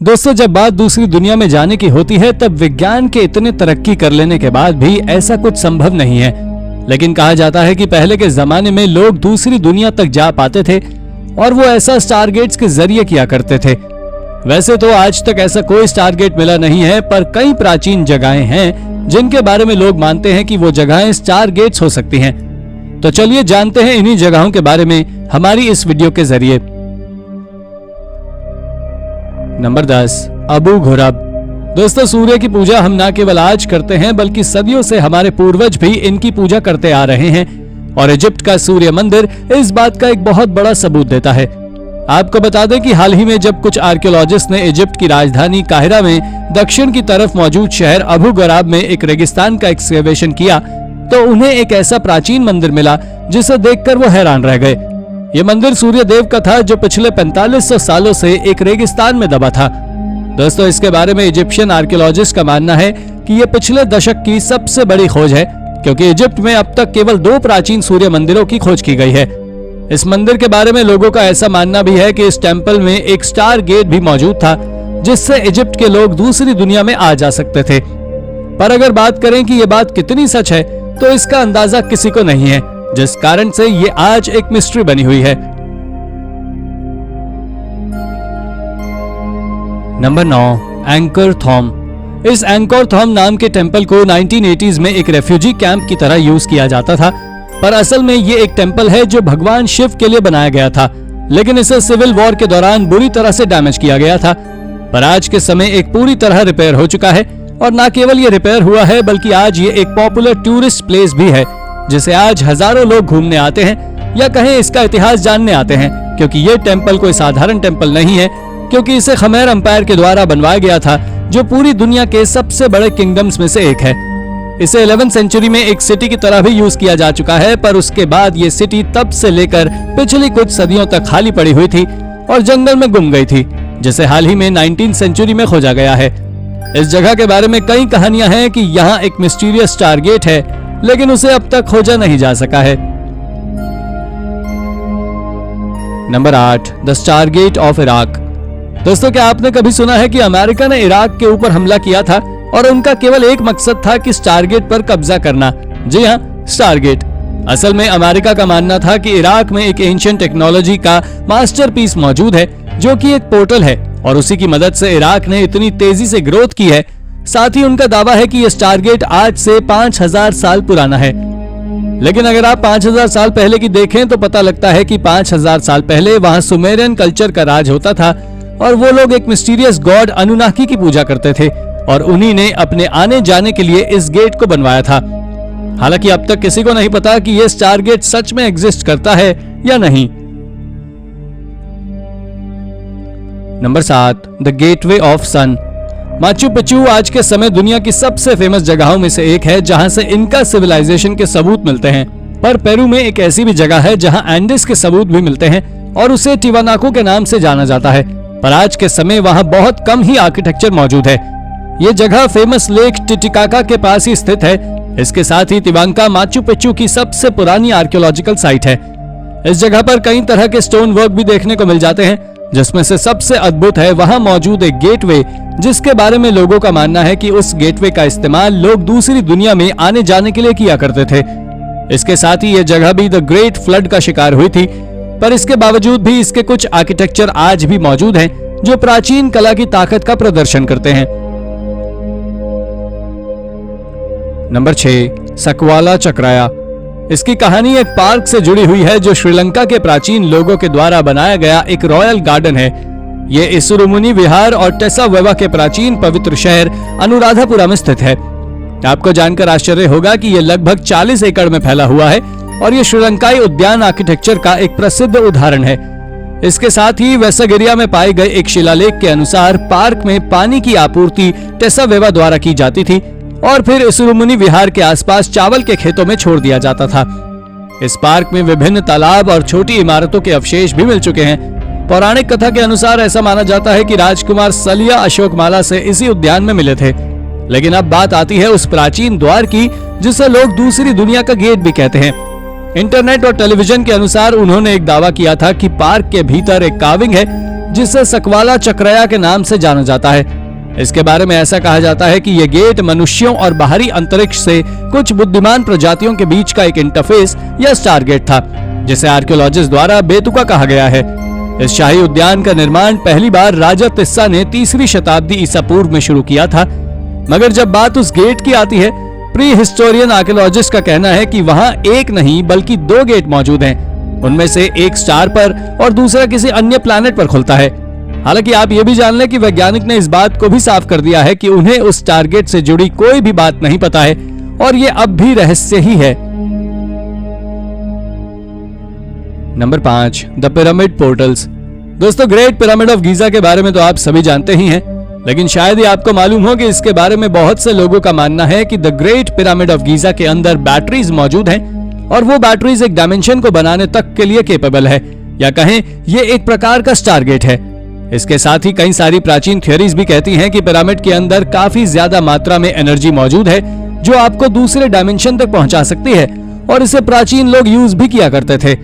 दोस्तों, जब बात दूसरी दुनिया में जाने की होती है तब विज्ञान के इतने तरक्की कर लेने के बाद भी ऐसा कुछ संभव नहीं है। लेकिन कहा जाता है कि पहले के जमाने में लोग दूसरी दुनिया तक जा पाते थे और वो ऐसा स्टारगेट्स के जरिए किया करते थे। वैसे तो आज तक ऐसा कोई स्टारगेट मिला नहीं है, पर कई प्राचीन जगहें हैं जिनके बारे में लोग मानते हैं कि वो जगहें स्टारगेट्स हो सकती हैं। तो चलिए जानते हैं इन्हीं जगहों के बारे में हमारी इस वीडियो के जरिए। नंबर 10, अबू घुरब। दोस्तों, सूर्य की पूजा हम न केवल आज करते हैं बल्कि सदियों से हमारे पूर्वज भी इनकी पूजा करते आ रहे हैं और इजिप्ट का सूर्य मंदिर इस बात का एक बहुत बड़ा सबूत देता है। आपको बता दें कि हाल ही में जब कुछ आर्कियोलॉजिस्ट ने इजिप्ट की राजधानी काहिरा में दक्षिण की तरफ मौजूद शहर अबू घुरब में एक रेगिस्तान का एक्सकेवेशन किया तो उन्हें एक ऐसा प्राचीन मंदिर मिला जिसे देखकर वो हैरान रह गए। ये मंदिर सूर्य देव का था जो पिछले 4500 सालों से एक रेगिस्तान में दबा था। दोस्तों, इसके बारे में इजिप्शियन आर्कियोलॉजिस्ट का मानना है कि ये पिछले दशक की सबसे बड़ी खोज है, क्योंकि इजिप्ट में अब तक केवल 2 प्राचीन सूर्य मंदिरों की खोज की गई है। इस मंदिर के बारे में लोगों का ऐसा मानना भी है कि इस टेम्पल में एक स्टार गेट भी मौजूद था जिससे इजिप्ट के लोग दूसरी दुनिया में आ जा सकते थे। पर अगर बात करें कि ये बात कितनी सच है तो इसका अंदाजा किसी को नहीं है, जिस कारण से ये आज एक मिस्ट्री बनी हुई है। Number 9, anchor Thom. इस एंकर थॉम नाम के टेंपल को 1980s में एक रेफ्यूजी कैंप की तरह यूज किया जाता था, पर असल में ये एक टेंपल है जो भगवान शिव के लिए बनाया गया था, लेकिन इसे सिविल वॉर के दौरान बुरी तरह से डैमेज किया गया था। पर आज के समय एक पूरी तरह रिपेयर हो चुका है और न केवल ये रिपेयर हुआ है बल्कि आज ये एक पॉपुलर टूरिस्ट प्लेस भी है जिसे आज हजारों लोग घूमने आते हैं या कहें इसका इतिहास जानने आते हैं, क्योंकि ये टेंपल कोई साधारण टेंपल नहीं है, क्योंकि इसे खमेर एम्पायर के द्वारा बनवाया गया था जो पूरी दुनिया के सबसे बड़े किंगडम्स में से एक है। इसे 11वीं सेंचुरी में एक सिटी की तरह भी यूज किया जा चुका है, पर उसके बाद ये सिटी तब से लेकर पिछली कुछ सदियों तक खाली पड़ी हुई थी और जंगल में गुम गई थी, जिसे हाल ही में 19वीं सेंचुरी में खोजा गया है। इस जगह के बारे में कई कहानियां हैं कि यहाँ एक मिस्टीरियस स्टारगेट है, लेकिन उसे अब तक खोजा नहीं जा सका है। Number 8, the Stargate of Iraq. दोस्तों, क्या आपने कभी सुना है कि अमेरिका ने इराक के ऊपर हमला किया था और उनका केवल एक मकसद था कि स्टारगेट पर कब्जा करना? जी हाँ, स्टारगेट। असल में अमेरिका का मानना था कि इराक में एक एंशिएंट टेक्नोलॉजी का मास्टरपीस मौजूद है जो कि एक पोर्टल है और उसी की मदद से इराक ने इतनी तेजी से ग्रोथ की है। साथ ही उनका दावा है कि यह स्टारगेट आज से 5000 साल पुराना है। लेकिन अगर आप 5000 साल पहले की देखें तो पता लगता है कि 5000 साल पहले वहां सुमेरियन कल्चर का राज होता था और वो लोग एक मिस्टीरियस गॉड अनुनाकी की पूजा करते थे और उन्हीं ने अपने आने जाने के लिए इस गेट को बनवाया था। हालांकि अब तक किसी को नहीं पता कि यह स्टारगेट सच में एग्जिस्ट करता है या नहीं। Number 7, the gateway of sun. Machu Picchu आज के समय दुनिया की सबसे फेमस जगहों में से एक है जहां से इनका सिविलाइजेशन के सबूत मिलते हैं, पर पेरू में एक ऐसी भी जगह है जहां एंडिस के सबूत भी मिलते हैं और उसे टिवानाको के नाम से जाना जाता है, पर आज के समय वहां बहुत कम ही आर्किटेक्चर मौजूद है। ये जगह फेमस लेक टिटिकाका के पास ही स्थित है। इसके साथ ही तिवांका माचू पिच्चू की सबसे पुरानी आर्कियोलॉजिकल साइट है। इस जगह पर कई तरह के स्टोन वर्क भी देखने को मिल जाते हैं, जिसमें से सबसे अद्भुत है वहां मौजूद एक गेटवे, जिसके बारे में लोगों का मानना है कि उस गेटवे का इस्तेमाल लोग दूसरी दुनिया में आने जाने के लिए किया करते थे। इसके साथ ही यह जगह भी द ग्रेट फ्लड का शिकार हुई थी, पर इसके बावजूद भी इसके कुछ आर्किटेक्चर आज भी मौजूद हैं जो प्राचीन कला की ताकत का प्रदर्शन करते हैं। नंबर 6, सकवाला चक्राया। इसकी कहानी एक पार्क से जुड़ी हुई है जो श्रीलंका के प्राचीन लोगों के द्वारा बनाया गया एक रॉयल गार्डन है। ये इसुरुमुनि विहार और टेसा वेवा के प्राचीन पवित्र शहर अनुराधापुरा में स्थित है। आपको जानकर आश्चर्य होगा कि यह लगभग 40 एकड़ में फैला हुआ है और यह श्रीलंकाई उद्यान आर्किटेक्चर का एक प्रसिद्ध उदाहरण है। इसके साथ ही वेसागिरिया में पाए गए एक शिलालेख के अनुसार पार्क में पानी की आपूर्ति टेसा वेवा द्वारा की जाती थी और फिर इसुरुमुनि विहार के आसपास चावल के खेतों में छोड़ दिया जाता था। इस पार्क में विभिन्न तालाब और छोटी इमारतों के अवशेष भी मिल चुके हैं। पौराणिक कथा के अनुसार ऐसा माना जाता है कि राजकुमार सलिया अशोकमाला से इसी उद्यान में मिले थे। लेकिन अब बात आती है उस प्राचीन द्वार की जिसे लोग दूसरी दुनिया का गेट भी कहते हैं। इंटरनेट और टेलीविजन के अनुसार उन्होंने एक दावा किया था कि पार्क के भीतर एक कार्विंग है जिसे सकवाला चक्रया के नाम से जाना जाता है। इसके बारे में ऐसा कहा जाता है कि यह गेट मनुष्यों और बाहरी अंतरिक्ष से कुछ बुद्धिमान प्रजातियों के बीच का एक इंटरफेस या स्टारगेट था, जिसे आर्कियोलॉजिस्ट द्वारा बेतुका कहा गया है। इस शाही उद्यान का निर्माण पहली बार राजा तिस्सा ने 3वीं शताब्दी ईसा पूर्व में शुरू किया था। मगर जब बात उस गेट की आती है, प्री हिस्टोरियन आर्कियोलॉजिस्ट का कहना है कि वहां एक नहीं बल्कि 2 गेट मौजूद हैं। उनमें से एक स्टार पर और दूसरा किसी अन्य प्लैनेट पर खुलता है। हालांकि आप ये भी जान लें कि वैज्ञानिक ने इस बात को भी साफ कर दिया है कि उन्हें उस टारगेट से जुड़ी कोई भी बात नहीं पता है और ये अब भी रहस्य ही है। Number 5, the pyramid portals. दोस्तों, ग्रेट पिरामिड ऑफ गीजा के बारे में तो आप सभी जानते ही हैं, लेकिन शायद ही आपको मालूम हो कि इसके बारे में बहुत से लोगों का मानना है कि the great pyramid of Giza के अंदर बैटरीज मौजूद हैं और वो बैटरीज एक डायमेंशन को बनाने तक के लिए केपेबल है, या कहें ये एक प्रकार का स्टारगेट है। इसके साथ ही कई सारी प्राचीन थ्योरीज भी कहती हैं कि पिरामिड के अंदर काफी ज्यादा मात्रा में एनर्जी मौजूद है जो आपको दूसरे डायमेंशन तक पहुंचा सकती है, और इसे प्राचीन लोग यूज भी किया करते थे।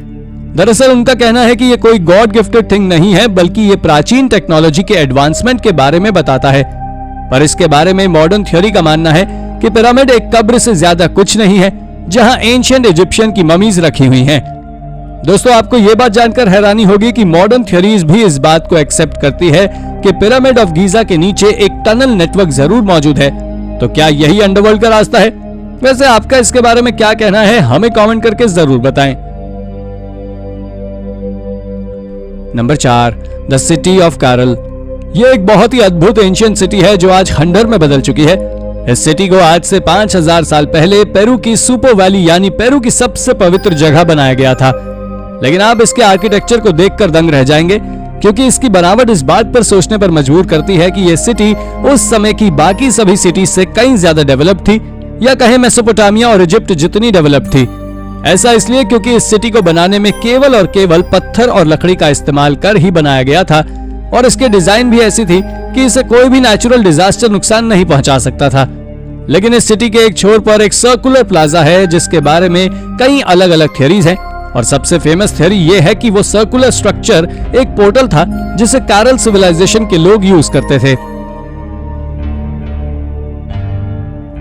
दरअसल उनका कहना है कि ये कोई गॉड गिफ्टेड थिंग नहीं है, बल्कि ये प्राचीन टेक्नोलॉजी के एडवांसमेंट के बारे में बताता है। पर इसके बारे में मॉडर्न थ्योरी का मानना है कि पिरामिड एक कब्र से ज्यादा कुछ नहीं है जहां एंशिएंट इजिप्शियन की ममीज रखी हुई हैं। दोस्तों, आपको यह बात जानकर हैरानी होगी कि मॉडर्न थ्योरीज भी इस बात को एक्सेप्ट करती है कि पिरामिड ऑफ गीजा के नीचे एक टनल नेटवर्क जरूर मौजूद है। तो क्या यही अंडरवर्ल्ड का रास्ता है? वैसे आपका इसके बारे में क्या कहना है, हमें कमेंट करके जरूर बताएं। नंबर 4, द सिटी ऑफ कारल। यह एक बहुत ही अद्भुत एंशिएंट सिटी है जो आज खंडहर में बदल चुकी है। इस सिटी को आज से 5000 साल पहले पेरू की सुपो वैली यानी पेरू की सबसे पवित्र जगह बनाया गया था। लेकिन आप इसके आर्किटेक्चर को देखकर दंग रह जाएंगे, क्योंकि इसकी बनावट इस बात पर सोचने पर मजबूर करती है कि यह सिटी उस समय की बाकी सभी सिटी से कई ज्यादा डेवलप थी, या कहें मेसोपोटामिया और इजिप्ट जितनी डेवलप थी। ऐसा इसलिए क्योंकि इस सिटी को बनाने में केवल और केवल पत्थर और लकड़ी का इस्तेमाल कर ही बनाया गया था, और इसके डिजाइन भी ऐसी थी कि इसे कोई भी नेचुरल डिजास्टर नुकसान नहीं पहुंचा सकता था। लेकिन इस सिटी के एक छोर पर एक सर्कुलर प्लाजा है जिसके बारे में कई अलग अलग थ्योरीज हैं, और सबसे फेमस थ्योरी ये है कि वो सर्कुलर स्ट्रक्चर एक पोर्टल था जिसे कारल सिविलाइजेशन के लोग यूज करते थे।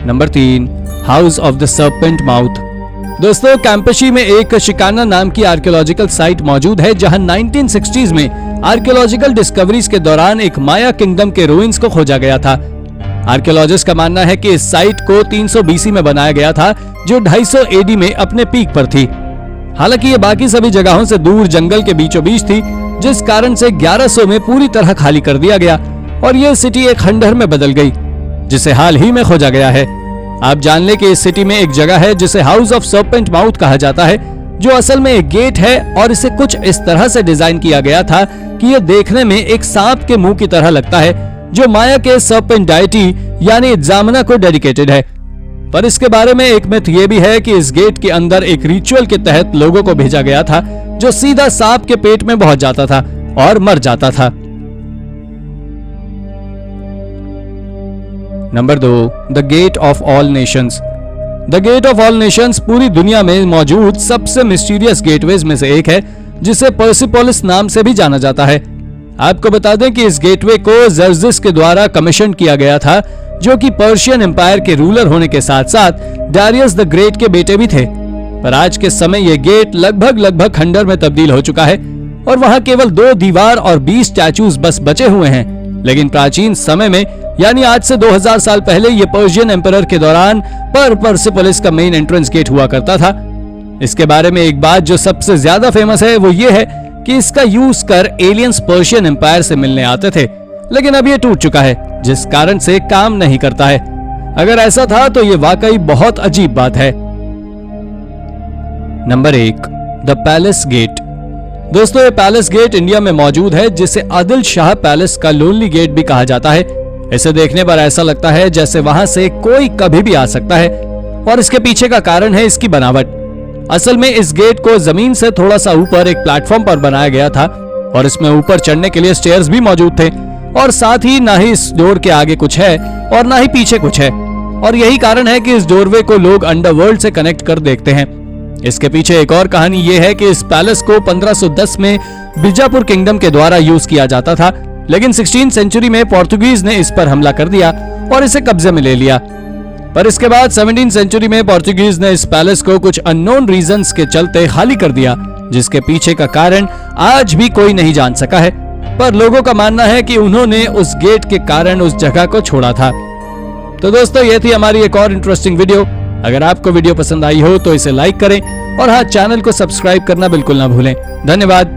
Number 3, house of the serpent mouth. दोस्तों, कैंपशी में एक शिकाना नाम की आर्कियोलॉजिकल साइट मौजूद है जहां 1960s में आर्कियोलॉजिकल डिस्कवरीज के दौरान एक माया किंगडम के रूइंस को खोजा गया था। आर्कियोलॉजिस्ट का मानना है कि इस साइट को 300 BC में बनाया गया था, जो 250 AD में अपने पीक पर थी। हालांकि ये बाकी सभी जगहों से दूर जंगल के बीचों बीच थी, जिस कारण से 1100 में पूरी तरह खाली कर दिया गया और यह सिटी एक खंडहर में बदल गई, जिसे हाल ही में खोजा गया है। आप जान ले कि इस सिटी में एक जगह है जिसे हाउस ऑफ सर्पेंट माउथ कहा जाता है, जो असल में एक गेट है, और इसे कुछ इस तरह से डिजाइन किया गया था कि यह देखने में एक सांप के मुंह की तरह लगता है, जो माया के सर्पेंट डायटी यानी जामना को डेडिकेटेड है। पर इसके बारे में एक मिथ ये भी है कि इस गेट के अंदर एक रिचुअल के तहत लोगों को भेजा गया था, जो सीधा सांप के पेट में पहुंच जाता था और मर जाता था। Number 2, the gate of all nations. The gate of all nations पूरी दुनिया में मौजूद सबसे मिस्टीरियस गेटवेज में से एक है, जिसे पर्सिपोलिस नाम से भी जाना जाता है। आपको बता दें कि इस गेटवे को जर्जिस के द्वारा कमीशन किया गया था, जो कि पर्शियन एम्पायर के रूलर होने के साथ साथ डारियस द ग्रेट के बेटे भी थे। पर आज के समय यह गेट लगभग खंडहर में तब्दील हो चुका है और वहां केवल 2 दीवार और 20 स्टैचूज बस बचे हुए हैं। लेकिन प्राचीन समय में यानी आज से 2000 साल पहले ये पर्शियन एम्पायर के दौरान पर्सिपोलिस का मेन एंट्रेंस गेट हुआ करता था। इसके बारे में एक बात जो सबसे ज्यादा फेमस है वो ये है कि इसका यूज कर एलियंस पर्शियन एम्पायर से मिलने आते थे, लेकिन अब ये टूट चुका है, जिस कारण से काम नहीं करता है। अगर ऐसा था तो ये वाकई बहुत अजीब बात है। Number 1, the palace gate. दोस्तों, ये पैलेस गेट इंडिया में मौजूद है, जिसे आदिल शाह पैलेस का लोनली गेट भी कहा जाता है। इसे देखने पर ऐसा लगता है जैसे वहां से कोई कभी भी आ सकता है, और इसके पीछे का कारण है इसकी बनावट। असल में इस गेट को जमीन से थोड़ा सा ऊपर एक प्लेटफॉर्म पर बनाया गया था, और इसमें ऊपर चढ़ने के लिए स्टेयर्स भी मौजूद थे, और साथ ही ना ही इस डोर के आगे कुछ है और ना ही पीछे कुछ है, और यही कारण है कि इस डोरवे को लोग अंडरवर्ल्ड से कनेक्ट कर देखते हैं। इसके पीछे एक और कहानी यह है कि इस पैलेस को 1510 में बीजापुर किंगडम के द्वारा यूज किया जाता था, लेकिन 16वीं सेंचुरी में पोर्तुगीज ने इस पर हमला कर दिया और इसे कब्जे में ले लिया। पर इसके बाद 17वीं सेंचुरी में पोर्तुगीज ने इस पैलेस को कुछ अननोन रीजंस के चलते खाली कर दिया, जिसके पीछे का कारण आज भी कोई नहीं जान सका है। पर लोगों का मानना है कि उन्होंने उस गेट के कारण उस जगह को छोड़ा था। तो दोस्तों, ये थी हमारी एक और इंटरेस्टिंग वीडियो। अगर आपको वीडियो पसंद आई हो तो इसे लाइक करें और हाँ, चैनल को सब्सक्राइब करना बिल्कुल ना भूलें। धन्यवाद।